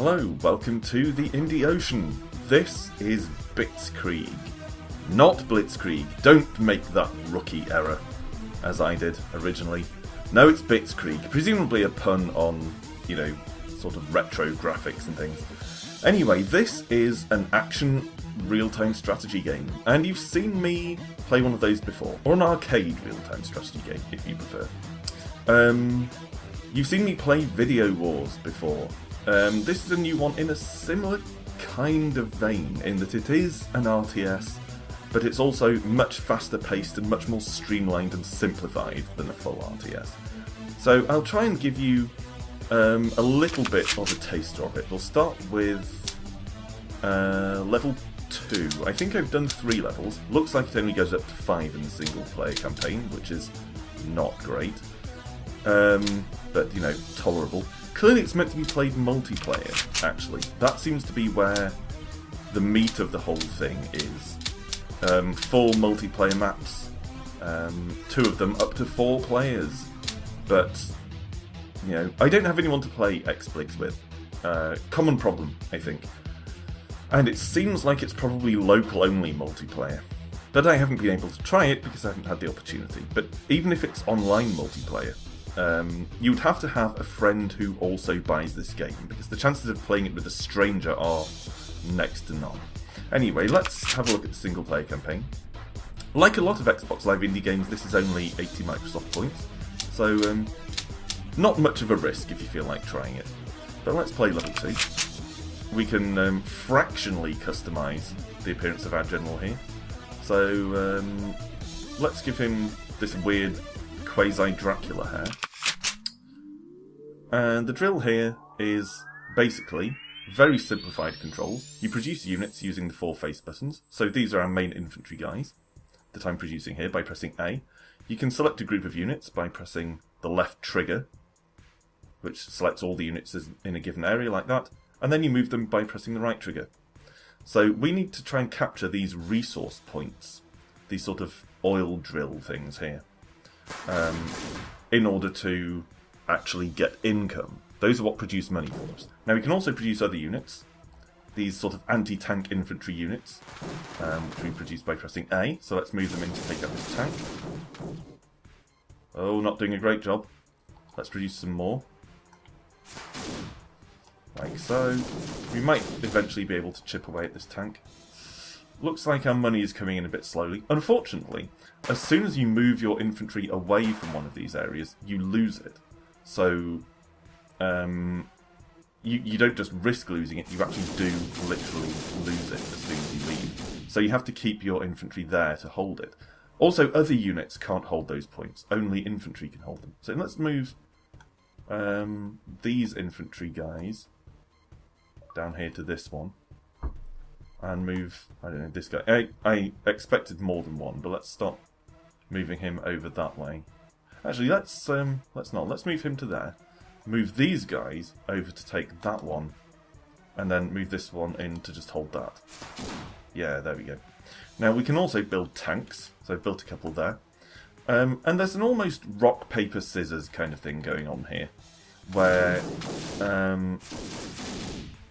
Hello, welcome to the Indie Ocean. This is BitzKrieg, not BlitzKrieg. Don't make that rookie error, as I did originally. No, it's BitzKrieg, presumably a pun on, you know, sort of retro graphics and things. Anyway, this is an action real-time strategy game, and you've seen me play one of those before, or an arcade real-time strategy game, if you prefer. You've seen me play Video Wars before. This is a new one in a similar kind of vein, in that it is an RTS, but it's also much faster paced and much more streamlined and simplified than a full RTS. So I'll try and give you a little bit of a taster of it. We'll start with level 2. I think I've done 3 levels. Looks like it only goes up to 5 in the single player campaign, which is not great. But, you know, tolerable. Clearly it's meant to be played multiplayer, actually. That seems to be where the meat of the whole thing is. 4 multiplayer maps, 2 of them up to 4 players. But, you know, I don't have anyone to play XBligs with. Common problem, I think. And it seems like it's probably local-only multiplayer. But I haven't been able to try it because I haven't had the opportunity. But even if it's online multiplayer, you would have to have a friend who also buys this game, because the chances of playing it with a stranger are next to none. Anyway, let's have a look at the single player campaign. Like a lot of Xbox Live Indie games, this is only 80 Microsoft points, so not much of a risk if you feel like trying it. But let's play level 2. We can fractionally customise the appearance of our general here. So let's give him this weird quasi-Dracula hair. And the drill here is basically very simplified controls. You produce units using the 4 face buttons. So these are our main infantry guys that I'm producing here by pressing A. You can select a group of units by pressing the left trigger, which selects all the units in a given area like that. And then you move them by pressing the right trigger. So we need to try and capture these resource points, these sort of oil drill things here, in order to actually get income. Those are what produce money for us. Now we can also produce other units, these sort of anti-tank infantry units, which we produce by pressing A. So let's move them in to take up this tank. Oh, not doing a great job. Let's produce some more. Like so. We might eventually be able to chip away at this tank. Looks like our money is coming in a bit slowly. Unfortunately, as soon as you move your infantry away from one of these areas, you lose it. So, you don't just risk losing it, you actually do literally lose it as soon as you leave. So you have to keep your infantry there to hold it. Also, other units can't hold those points, only infantry can hold them. So let's move these infantry guys down here to this one. And move, I don't know, this guy. I expected more than one, but let's stop moving him over that way. Actually, let's not. Let's move him to there. Move these guys over to take that one, and then move this one in to just hold that. Yeah, there we go. Now we can also build tanks. So I've built a couple there. And there's an almost rock, paper, scissors kind of thing going on here, where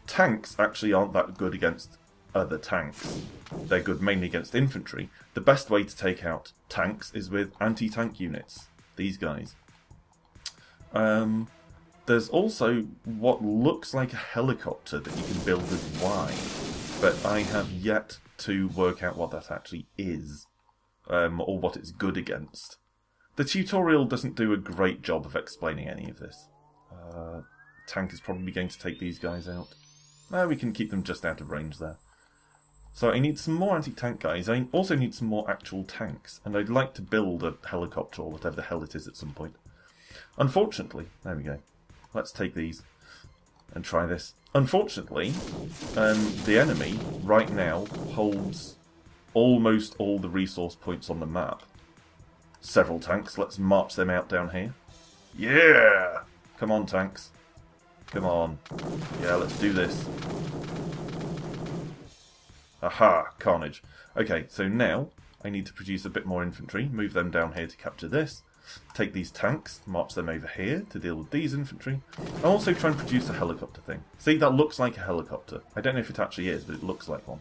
tanks actually aren't that good against other tanks. They're good mainly against infantry. The best way to take out tanks is with anti-tank units. These guys. There's also what looks like a helicopter that you can build with Y, but I have yet to work out what that actually is, or what it's good against. The tutorial doesn't do a great job of explaining any of this. Tank is probably going to take these guys out. We can keep them just out of range there. So I need some more anti-tank guys. I also need some more actual tanks, and I'd like to build a helicopter or whatever the hell it is at some point. Unfortunately, there we go. Let's take these and try this. Unfortunately, the enemy right now holds almost all the resource points on the map. Several tanks. Let's march them out down here. Yeah! Come on, tanks. Come on. Yeah, let's do this. Aha! Carnage. Okay, so now I need to produce a bit more infantry. Move them down here to capture this. take these tanks, march them over here to deal with these infantry. I'll also try and produce a helicopter thing. See, that looks like a helicopter. I don't know if it actually is, but it looks like one.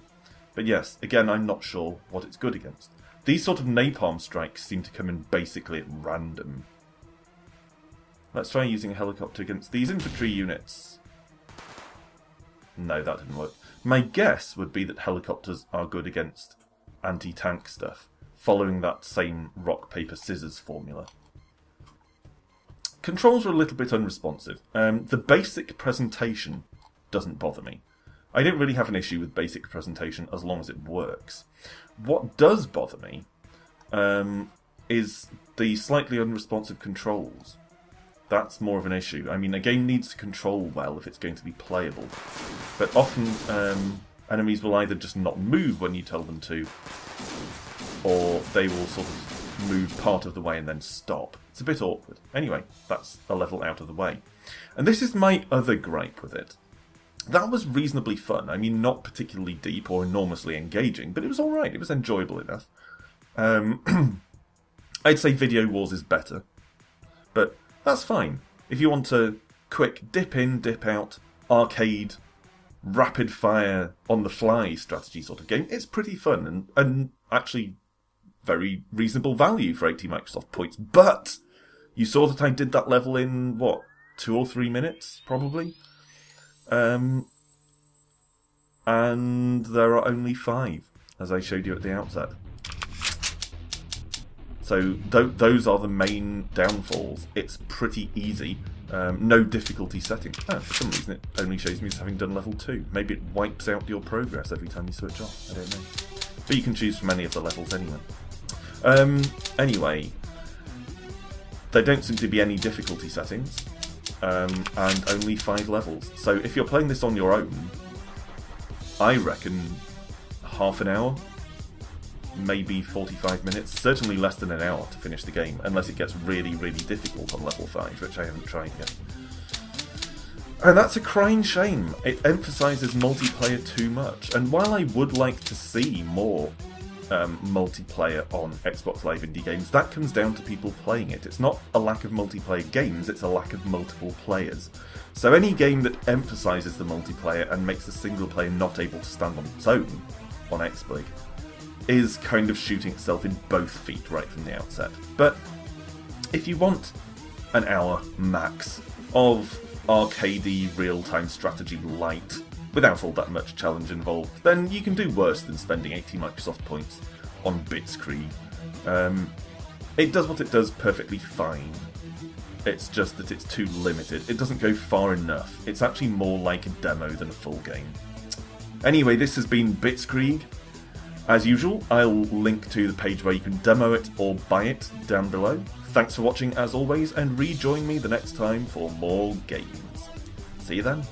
But yes, again, I'm not sure what it's good against. These sort of napalm strikes seem to come in basically at random. Let's try using a helicopter against these infantry units. No, that didn't work. My guess would be that helicopters are good against anti-tank stuff, following that same rock, paper, scissors formula. Controls are a little bit unresponsive. The basic presentation doesn't bother me. I don't really have an issue with basic presentation as long as it works. What does bother me is the slightly unresponsive controls. That's more of an issue. I mean, a game needs to control well if it's going to be playable. But often enemies will either just not move when you tell them to, or they will sort of move part of the way and then stop. It's a bit awkward. Anyway, that's a level out of the way. And this is my other gripe with it. That was reasonably fun. I mean, not particularly deep or enormously engaging, but it was alright. It was enjoyable enough. I'd say Video Wars is better, but that's fine. If you want a quick dip in, dip out, arcade, rapid fire, on the fly strategy sort of game, it's pretty fun and actually very reasonable value for 80 Microsoft points. But you saw that I did that level in, what, 2 or 3 minutes, probably? And there are only 5, as I showed you at the outset. So those are the main downfalls. It's pretty easy. No difficulty setting. Oh, for some reason it only shows me as having done level 2. Maybe it wipes out your progress every time you switch off. I don't know. But you can choose from any of the levels anyway. Anyway, there don't seem to be any difficulty settings. And only 5 levels. So if you're playing this on your own, I reckon half an hour, maybe 45 minutes, certainly less than an hour to finish the game, unless it gets really, really difficult on level 5, which I haven't tried yet. And that's a crying shame. It emphasises multiplayer too much, and while I would like to see more multiplayer on Xbox Live Indie games, that comes down to people playing it. It's not a lack of multiplayer games, it's a lack of multiple players. So any game that emphasises the multiplayer and makes the single player not able to stand on its own on XBLIG is kind of shooting itself in both feet right from the outset. But if you want an hour max of arcadey real-time strategy light without all that much challenge involved, then you can do worse than spending 80 Microsoft points on BitzKrieg. It does what it does perfectly fine. It's just that it's too limited. It doesn't go far enough. It's actually more like a demo than a full game. Anyway, this has been BitzKrieg. As usual, I'll link to the page where you can demo it or buy it down below. Thanks for watching as always, and rejoin me the next time for more games. See you then.